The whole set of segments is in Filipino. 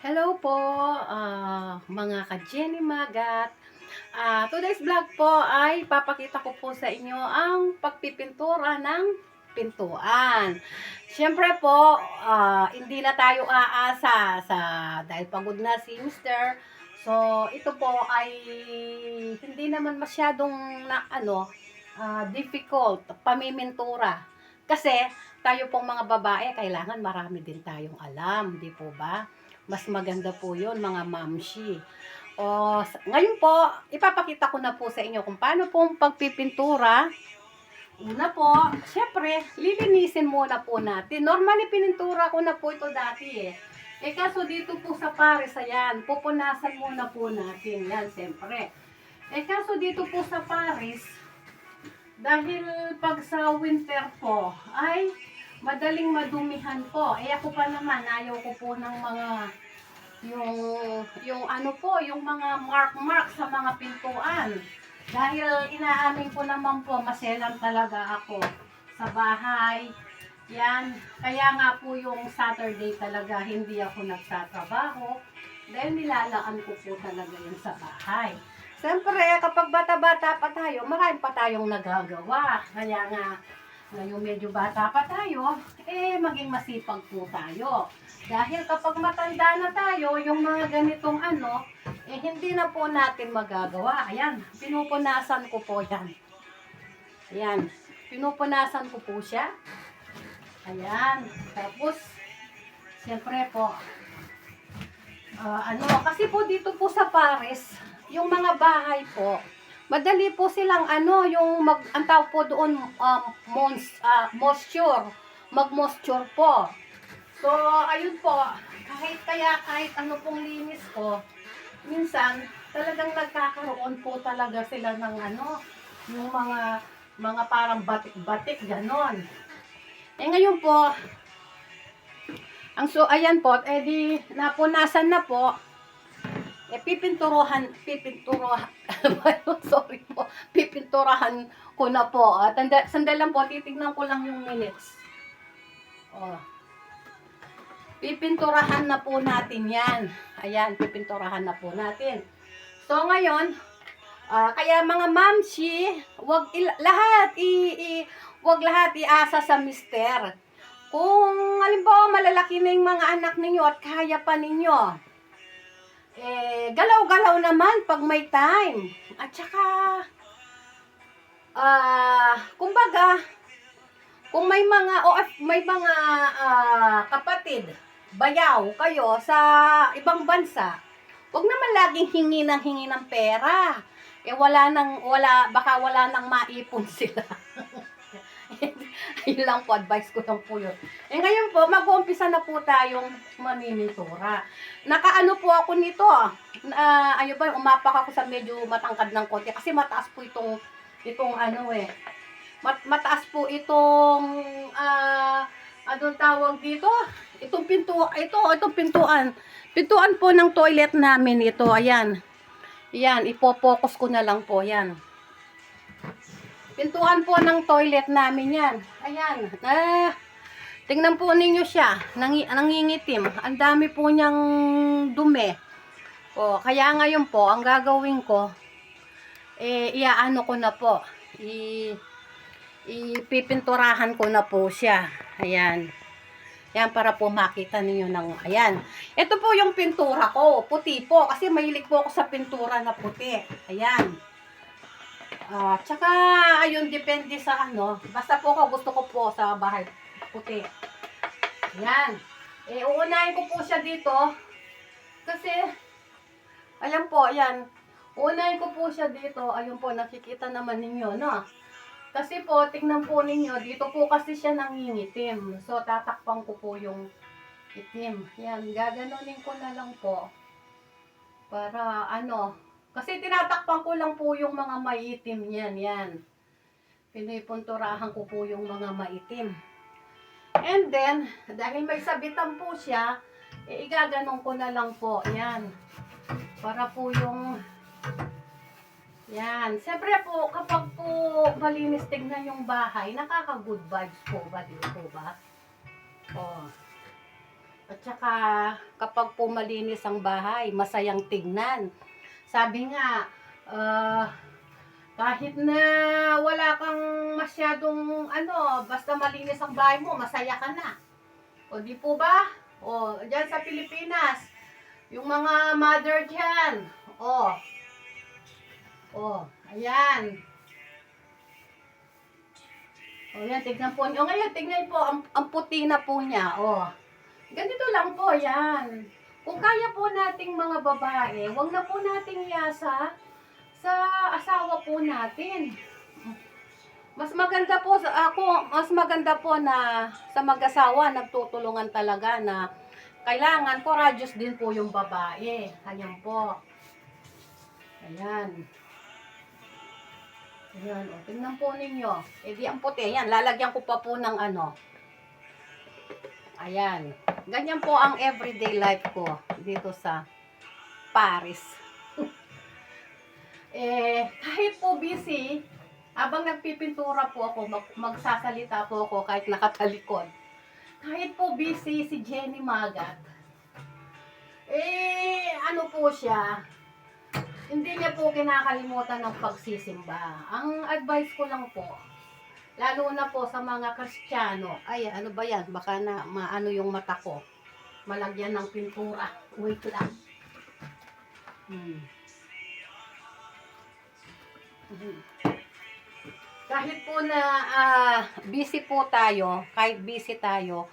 Hello po, mga ka-Jenny Magat. Today's vlog po ay papakita ko po sa inyo ang pagpipintura ng pintuan. Siyempre po, hindi na tayo aasa dahil pagod na si Mr. So, ito po ay hindi naman masyadong difficult pamimintura. Kasi tayo pong mga babae, kailangan marami din tayong alam, di po ba? Mas maganda po yun, mga mamshi. Ngayon po, ipapakita ko na po sa inyo kung paano pong pagpipintura. Una po, syempre, lilinisin muna po natin. Normally, pinintura ko na po ito dati eh. Kaso dito po sa Paris, ayan, pupunasan muna po natin. Yan, syempre. Kaso dito po sa Paris, dahil pag sa winter po, ay madaling madumihan po. Ako pa naman, ayaw ko po ng mga yung ano po, yung mga mark sa mga pintuan. Dahil inaamin ko naman po, maselan talaga ako sa bahay. Yan, kaya nga po yung Saturday talaga hindi ako nagtatrabaho dahil nilalaan ko po talaga yun sa bahay. Siyempre, kapag bata-bata pa tayo, marami pa tayong nagagawa. Kaya nga, ngayon medyo bata pa tayo, maging masipag po tayo. Dahil kapag matanda na tayo, yung mga ganitong hindi na po natin magagawa. Ayan, pinupunasan ko po yan. Ayan, pinupunasan ko po siya. Ayan, tapos, siyempre po, kasi po dito po sa Paris, yung mga bahay po, madali po silang ang tawag po doon, moisture, mag-moisture po. So, ayun po, kahit ano pong linis ko, minsan, talagang nagkakaroon po talaga sila ng yung mga parang batik-batik, ganon. Ngayon po, ayan po, di napunasan na po, pipinturahan, sorry po, pipinturahan ko na po. Sandali lang po, titignan ko lang yung minutes. Pipinturahan na po natin yan. Ayan, pipinturahan na po natin. So, ngayon, kaya mga mamshi, wag lahat iasa sa mister. Kung halimbawa malalaki na yung mga anak ninyo at kaya pa ninyo, galaw-galaw naman pag may time. At saka, kumbaga, kung may mga kapatid, bayaw kayo sa ibang bansa, wag naman laging hingi ng pera. Baka wala nang maipon sila. Ayun lang po, advice ko lang po yun. Ngayon po, mag-uumpisa na po tayong mamimitura. Nakaano po ako nito, umapak ako sa medyo matangkad ng konti, kasi mataas po itong mataas po itong, anong tawag dito? Itong pintuan. Pintuan po ng toilet namin ito, ayan. Yan, ipo-focus ko na lang po, yan. Pintuan po ng toilet namin yan. Ayan. Tingnan po ninyo siya. Nangingitim. Ang dami po niyang dumi. Kaya ngayon po, ang gagawin ko, iaano ko na po. Ipipinturahan ko na po siya. Ayan. Yan, para po makita ninyo ng, ayan. Ito po yung pintura ko. Puti po. Kasi mahilig po ako sa pintura na puti. Ayan. Tsaka, ayun, depende sa basta po gusto ko po sa bahay puti. Yan. Uunahin ko po siya dito. Kasi, ayan po, ayan. Uunahin ko po siya dito. Ayun po, nakikita naman ninyo, no? Kasi po, tingnan po ninyo, dito po kasi siya nangingitim. So, tatakpan ko po yung itim. Yan, gaganunin ko na lang po. Para, kasi tinatakpan ko lang po yung mga maitim yan, yan. Pinipunturahan ko po yung mga maitim. And then, dahil may sabitan po siya, igaganon ko na lang po, yan. Para po yung, yan. Siyempre po, kapag po malinis tignan yung bahay, nakaka-good vibes po ba, di po ba? At saka kapag po malinis ang bahay, masayang tignan. Sabi nga, kahit na wala kang masyadong basta malinis ang bahay mo, masaya ka na. O di po ba? O, dyan sa Pilipinas, yung mga mother dyan, ayan. O yan, tignan po. O ngayon, tignan po, ang puti na po niya, Ganito lang po, yan. Kung kaya po nating mga babae, wag na po nating iyasa sa asawa po natin. Mas maganda po mas maganda po na sa mag-asawa nagtutulungan talaga na kailangan courageous din po yung babae. Ayan po. Ayan. Ayan, tingnan po ninyo. Di ang puti. Ayan, lalagyan ko pa po ng Ayan. Ganyan po ang everyday life ko dito sa Paris. Kahit po busy, habang nagpipintura po ako, magsasalita po ako kahit nakatalikod. Kahit po busy si Jenny Magat, ano po siya, hindi niya po kinakalimutan ng pagsisimba. Ang advice ko lang po, lalo na po sa mga Kristiyano, ano ba yan? Baka na maano yung mata ko. Malagyan ng pintura. Wait lang. Kahit po na busy po tayo, kahit busy tayo,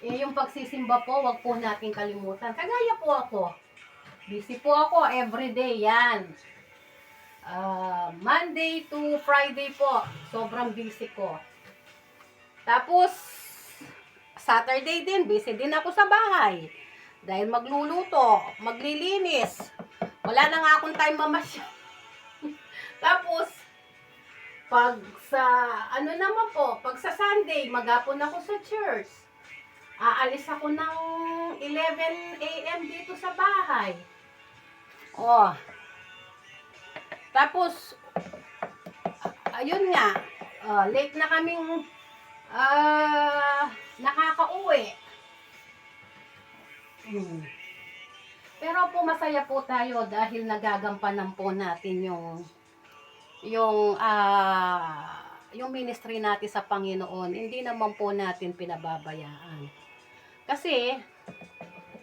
yung pagsisimba po, wag po natin kalimutan. Kagaya po ako. Busy po ako everyday yan. Monday to Friday po, sobrang busy ko. Tapos, Saturday din, busy din ako sa bahay. Dahil magluluto, maglilinis. Wala na nga akong time mamasyal. Tapos, pag sa Sunday, maghapon ako sa church. Aalis ako ng 11 a.m. dito sa bahay. Tapos, ayun nga, late na kaming nakakauwi. Pero po masaya po tayo dahil nagagampanan po natin yung ministry natin sa Panginoon. Hindi naman po natin pinababayaan. Kasi,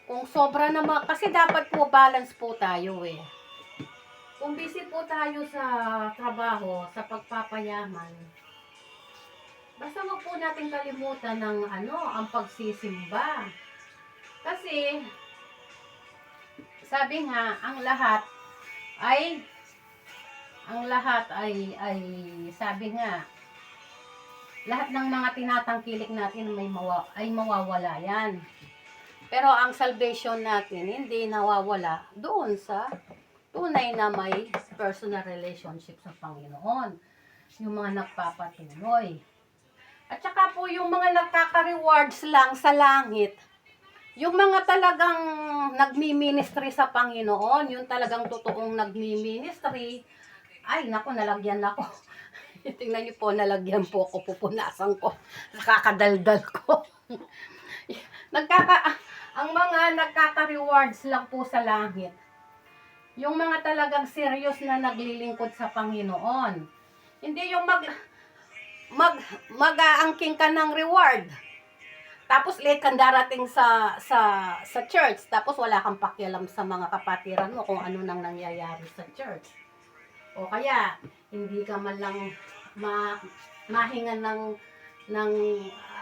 kung sobra naman, kasi dapat po balance po tayo Kung busy po tayo sa trabaho, sa pagpapayaman, basta wag po natin kalimutan ng ang pagsisimba. Kasi, sabi nga, ang lahat ay sabi nga, lahat ng mga tinatangkilik natin ay mawawala yan. Pero ang salvation natin hindi nawawala doon sa tunay na may personal relationship sa Panginoon. Yung mga nagpapatuloy. At saka po yung mga nagkaka-rewards lang sa langit, yung mga talagang nagmi-ministry sa Panginoon, yung talagang totoong nagmi-ministry, ay naku, nalagyan ako. Tingnan niyo po, nalagyan po ako, pupunasan ko, nakakadaldal ko. Ang mga nagkaka-rewards lang po sa langit, yung mga talagang serious na naglilingkod sa Panginoon. Hindi yung mag-aangking ka ng reward. Tapos late kang darating sa church, tapos wala kang pakialam sa mga kapatiran mo kung ano nang nangyayari sa church. O kaya hindi ka man lang mahingan ng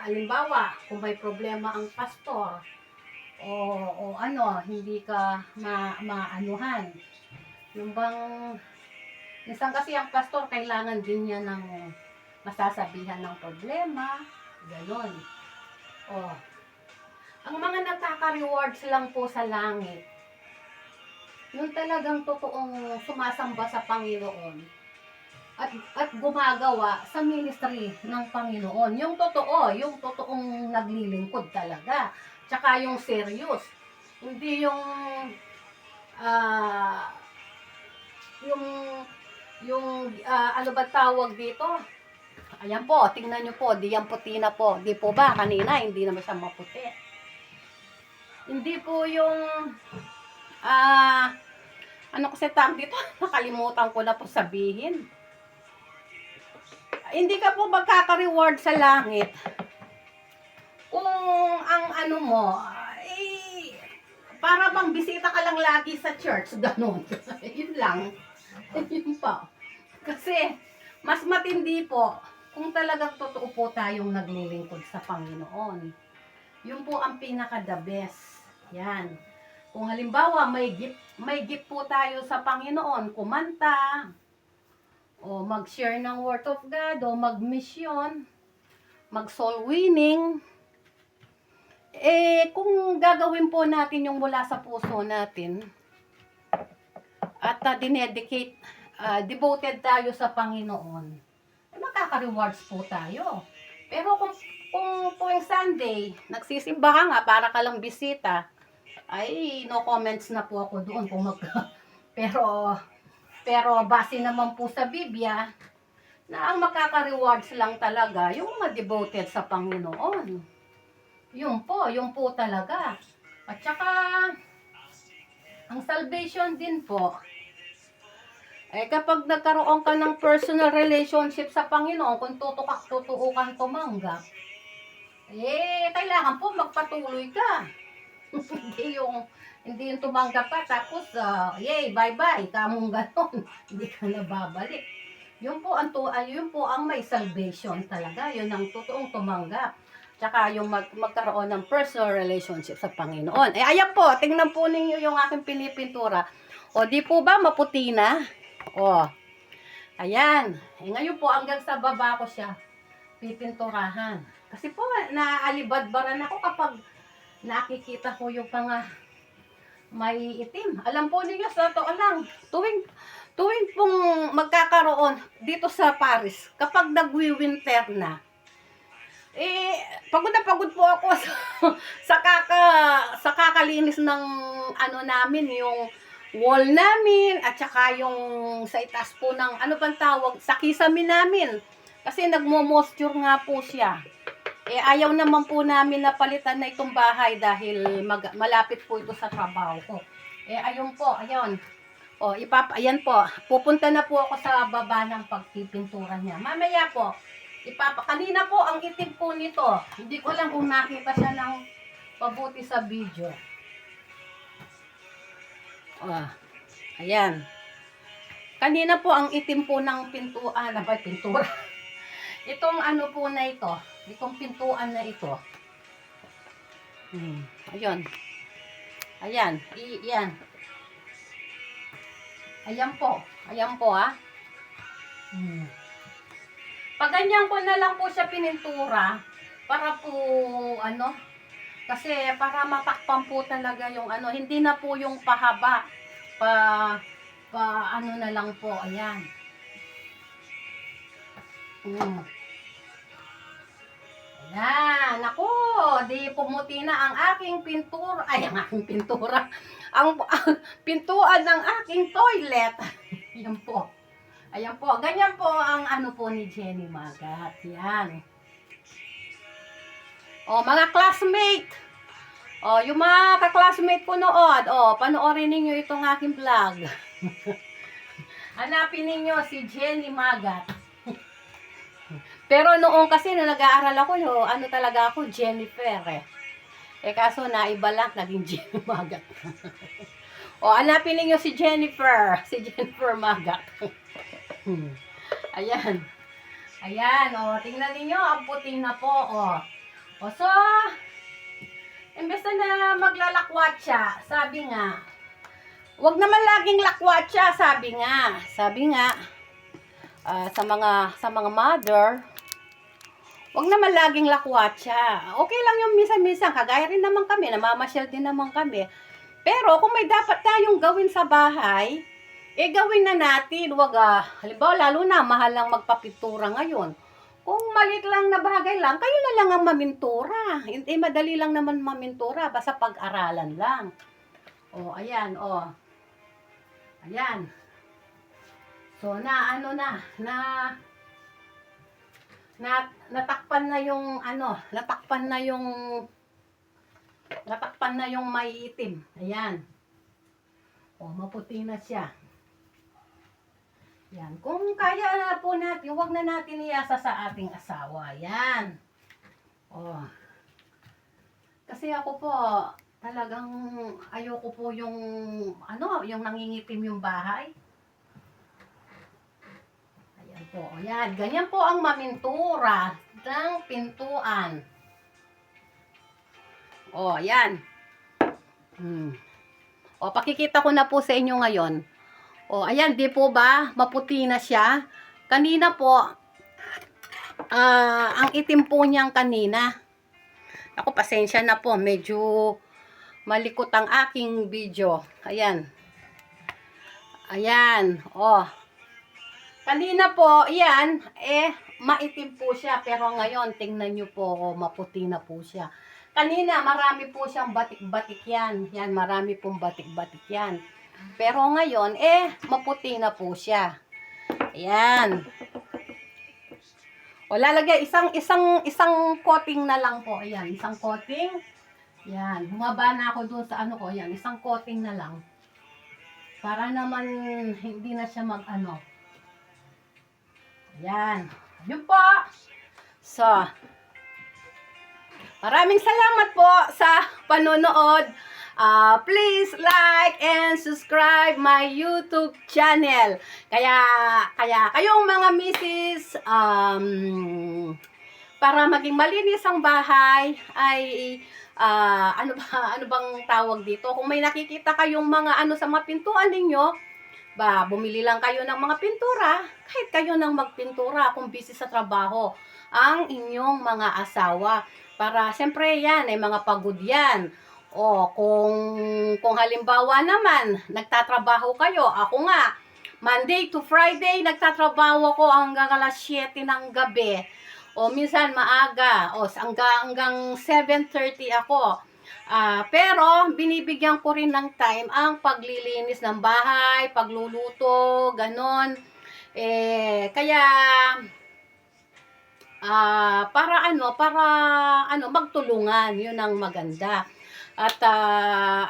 halimbawa kung may problema ang pastor o hindi ka maanuhan. Yung bang minsan kasi ang pastor kailangan din niya ng masasabihan ng problema, ganon. Ang mga nagkaka-rewards lang po sa langit, yung talagang totoong sumasamba sa Panginoon at gumagawa sa ministry ng Panginoon. Yung totoong naglilingkod talaga. Tsaka yung serious. Hindi yung ano ba tawag dito? Ayan po, tingnan nyo po, di yan puti na po. Di po ba, kanina, hindi naman siya maputi. Hindi po yung, ah, ano kasi tawag dito? Nakalimutan ko na po sabihin. Hindi ka po magkaka-reward sa langit kung ang ano mo, para bang bisita ka lang lagi sa church, ganun. Yun lang. Yun pa. Kasi, mas matindi po, kung talagang totoo po tayong naglilingkod sa Panginoon. Yun po ang pinaka-the best. Yan. Kung halimbawa, may gift po tayo sa Panginoon, kumanta, o mag-share ng Word of God, o mag-mission, mag-soul winning, kung gagawin po natin yung mula sa puso natin, at dinedicate, devoted tayo sa Panginoon, makaka-rewards po tayo. Pero kung tuwing Sunday, nagsisimba ka nga para ka lang bisita, ay no comments na po ako doon kung pero base naman po sa Biblia na ang makaka-rewards lang talaga yung mga devoted sa Panginoon. Yun po talaga. At saka ang salvation din po, kapag nagkaroon ka ng personal relationship sa Panginoon, kung totoo kang tumanggap, kailangan po magpatuloy ka. hindi yung tumanggap ka, tapos, yay, bye-bye, kamong ganon, hindi ka na babalik. Yun po ang may salvation talaga, yun ang totoong tumanggap. Tsaka yung magkaroon ng personal relationship sa Panginoon. Ayan po, tingnan po ninyo yung aking pinipintura. O, di po ba maputi na? O, ayan. Ngayon po, hanggang sa baba ko siya pipinturahan. Kasi po, naaalibadbaran ako kapag nakikita ko yung mga may itim. Alam po ninyo, sa totoo lang, tuwing pong magkakaroon dito sa Paris, kapag nagwi-winter na, pagod na pagod po ako sa kakalinis ng ano namin, yung wall namin, at saka yung sa itaas po ng, ano bang tawag, sa kisame namin. Kasi nagmo-moisture nga po siya. Ayaw naman po namin na palitan na itong bahay dahil malapit po ito sa trabaho ko. Ayun po, ayun. Ayan po, pupunta na po ako sa baba ng pagpipintura niya. Mamaya po, kanina po ang itim po nito. Hindi ko lang kung nakita siya ng pabuti sa video. Ayan. Kanina po ang itim po ng pintuan, pintura. Itong ano po na ito, itong pintuan na ito. Ayun. Ayan, yan. Ayan po ha. Pag ganyan ko na lang po siya pinintura, para po, kasi para matakpan po talaga yung hindi na po yung pahaba, ano na lang po, ayan. Ayan, ako, di pumuti na ang aking pintura, ang aking pintura, ang pintuan ng aking toilet. Ayan po. Ayan po, ganyan po ang po ni Jenny Magat. Yan. Mga classmate. Yung mga ka-classmate ko noon, panoorin ninyo itong aking vlog. Hanapin ninyo si Jenny Magat. Pero noong kasi nung nag-aaral ako, talaga ako, Jennifer kaso naiba lang, naging Jenny Magat. Hanapin ninyo si Jennifer Magat. Ayan. Ayan, tingnan niyo, ang puti na po, so, imbes na maglalakwat siya, sabi nga, wag naman laging lakwat siya, sabi nga, sa mga mother, wag naman laging lakwat siya. Okay lang yung minsan-minsan, kagaya rin naman kami, namamasyal din naman kami. Pero kung may dapat tayong gawin sa bahay, gawin na natin. Wag, halimbawa, lalo na, mahal lang magpapintura ngayon. Kung malit lang na bagay lang, kayo na lang ang mamintura. Madali lang naman mamintura, basta pag-aralan lang. Ayan, Ayan. So, natakpan na yung Wala na yung maiitim. Ayan. O, maputi na siya. Yan. Kung kaya na po natin, huwag na natin iasa sa ating asawa. Yan. O. Kasi ako po, talagang ayoko po yung, yung nangingitim yung bahay. Ayan po. Ayan. Ganyan po ang mamintura ng pintuan. O, ayan. O, pakikita ko na po sa inyo ngayon. O, ayan, di po ba? Maputi na siya. Kanina po, ang itim po niyang kanina. Ako, pasensya na po. Medyo malikot ang aking video. Ayan. Ayan. O. Kanina po, ayan, maitim po siya. Pero ngayon, tingnan nyo po, maputi na po siya. Kanina, marami po siyang batik-batik yan. Yan, marami pong batik-batik yan. Pero ngayon, maputi na po siya. Ayan. O, lalagay, isang coating na lang po. Ayan, isang coating. Ayan, bumaba na ako dun sa ko. Ayan, isang coating na lang. Para naman, hindi na siya Ayan. Yun po. So, maraming salamat po sa panonood. Please like and subscribe my YouTube channel. Kaya kayong mga misis, para maging malinis ang bahay, ay ano bang tawag dito? Kung may nakikita kayong mga sa mga pintuan ninyo, bumili lang kayo ng mga pintura, kahit kayo nang magpintura kung busy sa trabaho ang inyong mga asawa. Para, siyempre yan, mga pagod yan. O, kung halimbawa naman, nagtatrabaho kayo, ako nga, Monday to Friday, nagtatrabaho ako hanggang alas 7 ng gabi. O, minsan maaga, hanggang 7:30 ako. Pero, binibigyan ko rin ng time ang paglilinis ng bahay, pagluluto, ganon. Kaya, para magtulungan, yun ang maganda. At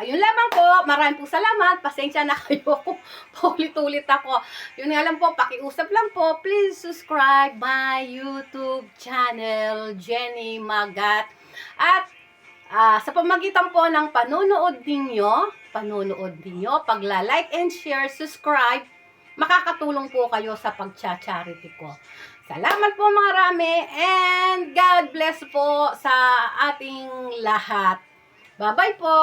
ayun lamang po, maraming po salamat, pasensya na kayo, paulit-ulit ako. Yun nga lang po, pakiusap lang po, please subscribe my YouTube channel, Jenny Magat. At sa pamagitan po ng panonood ninyo, pagla-like and share, subscribe, makakatulong po kayo sa pagcha-charity ko. Salamat po marami, and God bless po sa ating lahat. Bye-bye po!